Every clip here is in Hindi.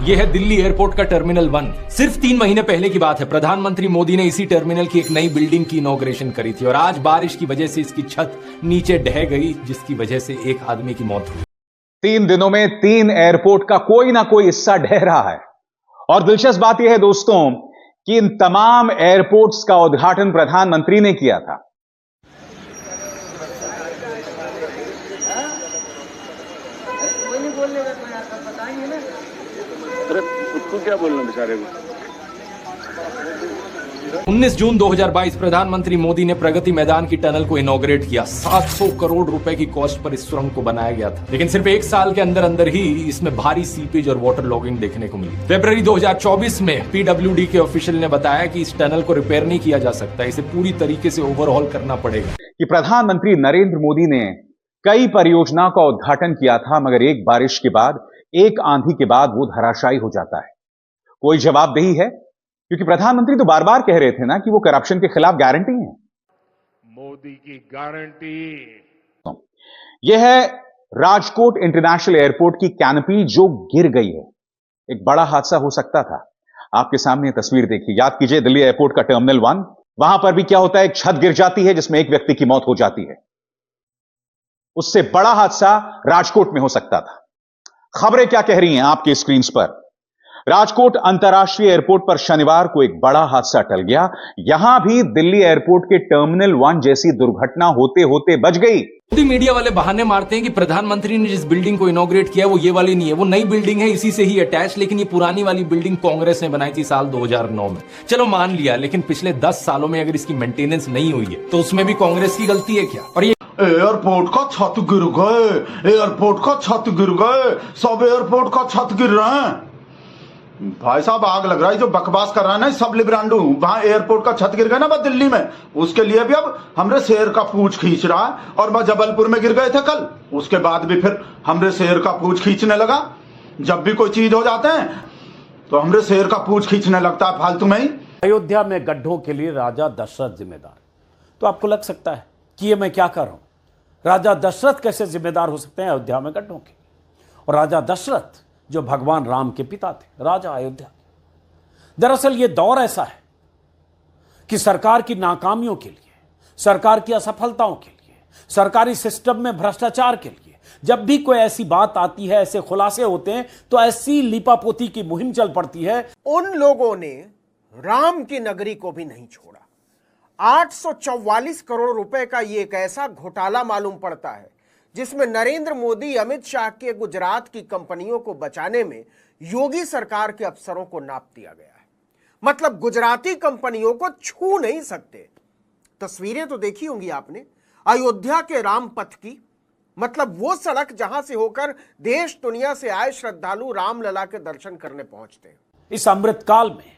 यह है दिल्ली एयरपोर्ट का टर्मिनल 1। सिर्फ 3 महीने पहले की बात है, प्रधानमंत्री मोदी ने इसी टर्मिनल की एक नई बिल्डिंग की इनॉग्रेशन करी थी और आज बारिश की वजह से इसकी छत नीचे ढह गई, जिसकी वजह से एक आदमी की मौत हुई। 3 दिनों में 3 एयरपोर्ट का कोई ना कोई हिस्सा ढह रहा है। और दिलचस्प बात यह है दोस्तों कि इन तमाम एयरपोर्ट्स का उद्घाटन प्रधानमंत्री ने किया था। उसको क्या बोलना बेचारे को। 19 जून 2022 प्रधानमंत्री मोदी ने प्रगति मैदान की टनल को इनॉग्रेट किया। 700 करोड़ रुपए की कॉस्ट पर इस सुरंग को बनाया गया था, लेकिन सिर्फ 1 साल के अंदर अंदर ही इसमें भारी सीपेज और वाटर लॉगिंग देखने को मिली। फरवरी 2024 में पीडब्ल्यूडी के ऑफिशियल ने बताया कि इस टनल को रिपेयर नहीं किया जा सकता, इसे पूरी तरीके से ओवरहॉल करना पड़ेगा। कि प्रधानमंत्री नरेंद्र मोदी ने कई परियोजनाओं का उद्घाटन किया था, मगर एक बारिश के बाद, एक आंधी के बाद वो धराशायी हो जाता है। कोई जवाबदेही है? क्योंकि प्रधानमंत्री तो बार बार कह रहे थे ना कि वो करप्शन के खिलाफ गारंटी है। मोदी की गारंटी। यह है राजकोट इंटरनेशनल एयरपोर्ट की कैनोपी जो गिर गई है। एक बड़ा हादसा हो सकता था। आपके सामने तस्वीर देखिए, याद कीजिए दिल्ली एयरपोर्ट का टर्मिनल 1, वहां पर भी क्या होता है, एक छत गिर जाती है जिसमें एक व्यक्ति की मौत हो जाती है। उससे बड़ा हादसा राजकोट में हो सकता था। खबरें क्या कह रही हैं आपकी स्क्रीन पर? राजकोट अंतर्राष्ट्रीय एयरपोर्ट पर शनिवार को एक बड़ा हादसा टल गया। यहां भी दिल्ली एयरपोर्ट के टर्मिनल 1 जैसी दुर्घटना होते होते बच गई। मोदी मीडिया वाले बहाने मारते हैं कि प्रधानमंत्री ने जिस बिल्डिंग को इनॉग्रेट किया वो ये वाली नहीं है, वो नई बिल्डिंग है, इसी से ही अटैच। लेकिन ये पुरानी वाली बिल्डिंग कांग्रेस ने बनाई थी साल 2009 में। चलो मान लिया, लेकिन पिछले 10 सालों में अगर इसकी मेंटेनेंस नहीं हुई है तो उसमें भी कांग्रेस की गलती है क्या? और ये एयरपोर्ट का छत गिर गए, एयरपोर्ट का छत गिर गए, सब एयरपोर्ट का छत गिर रहे हैं। भाई साहब आग लग रहा है जो बकवास कर रहा है ना, सब लिब्रांडू। वहां एयरपोर्ट का छत गिर गया ना बस दिल्ली में, उसके लिए भी अब हमरे शेर का पूंछ खींच रहा है। और वह जबलपुर में गिर गए थे कल, उसके बाद भी फिर हमरे शेर का पूंछ खींचने लगा। जब भी कोई चीज हो जाते हैं तो हमरे शेर का पूंछ खींचने लगता है फालतू में ही। अयोध्या में गड्ढों के लिए राजा दशरथ जिम्मेदार। तो आपको लग सकता है कि ये मैं क्या कर रहा हूं, राजा दशरथ कैसे जिम्मेदार हो सकते हैं अयोध्या में गड्ढों के? और राजा दशरथ जो भगवान राम के पिता थे, राजा अयोध्या के। दरअसल यह दौर ऐसा है कि सरकार की नाकामियों के लिए, सरकार की असफलताओं के लिए, सरकारी सिस्टम में भ्रष्टाचार के लिए जब भी कोई ऐसी बात आती है, ऐसे खुलासे होते हैं, तो ऐसी लीपापोती की मुहिम चल पड़ती है। उन लोगों ने राम की नगरी को भी नहीं छोड़ा। 844 करोड़ रुपए का ये एक ऐसा घोटाला मालूम पड़ता है जिसमें नरेंद्र मोदी, अमित शाह के गुजरात की कंपनियों को बचाने में योगी सरकार के अफसरों को नाप दिया गया है। मतलब गुजराती कंपनियों को छू नहीं सकते। तस्वीरें तो देखी होंगी आपने अयोध्या के राम पथ की, मतलब वो सड़क जहां से होकर देश दुनिया से आए श्रद्धालु रामलला के दर्शन करने पहुंचते हैं। इस अमृतकाल में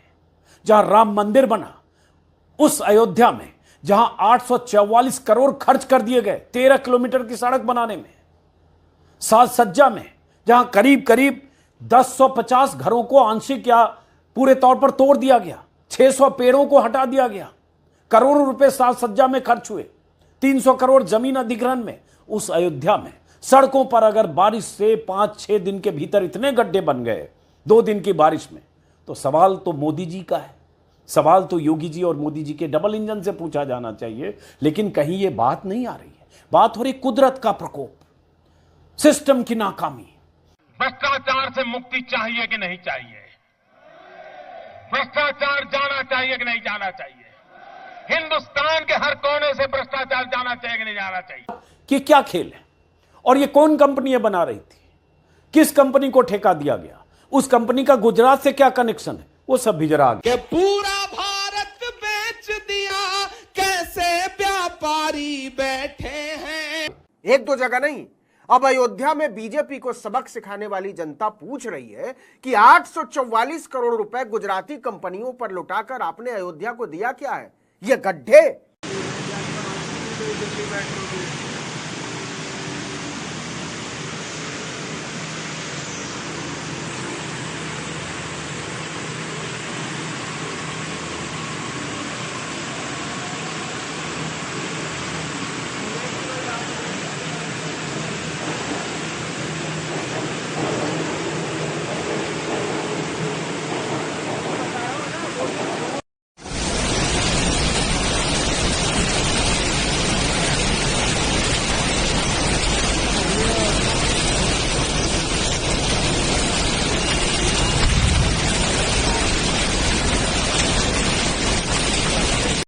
जहां राम मंदिर बना, उस अयोध्या में जहां 844 करोड़ खर्च कर दिए गए 13 किलोमीटर की सड़क बनाने में, साज सज्जा में जहां करीब करीब 1050 घरों को आंशिक या पूरे तौर पर तोड़ दिया गया, 600 पेड़ों को हटा दिया गया, करोड़ों रुपए साज सज्जा में खर्च हुए, 300 करोड़ जमीन अधिग्रहण में, उस अयोध्या में सड़कों पर अगर बारिश से 5-6 दिन के भीतर इतने गड्ढे बन गए 2 दिन की बारिश में, तो सवाल तो मोदी जी का है। सवाल तो योगी जी और मोदी जी के डबल इंजन से पूछा जाना चाहिए। लेकिन कहीं यह बात नहीं आ रही है। बात हो रही कुदरत का प्रकोप, सिस्टम की नाकामी। भ्रष्टाचार से मुक्ति चाहिए कि नहीं चाहिए? भ्रष्टाचार जाना चाहिए कि नहीं जाना चाहिए? हिंदुस्तान के हर कोने से भ्रष्टाचार जाना चाहिए कि नहीं जाना चाहिए? कि क्या खेल है? और ये कौन कंपनियां बना रही थी? किस कंपनी को ठेका दिया गया? उस कंपनी का गुजरात से क्या कनेक्शन है? वो सब भी जरा आगे। पूरा भारत बेच दिया, कैसे व्यापारी बैठे हैं। 1-2 जगह नहीं, अब अयोध्या में बीजेपी को सबक सिखाने वाली जनता पूछ रही है कि 844 करोड़ रुपए गुजराती कंपनियों पर लुटाकर आपने अयोध्या को दिया क्या है? ये गड्ढे।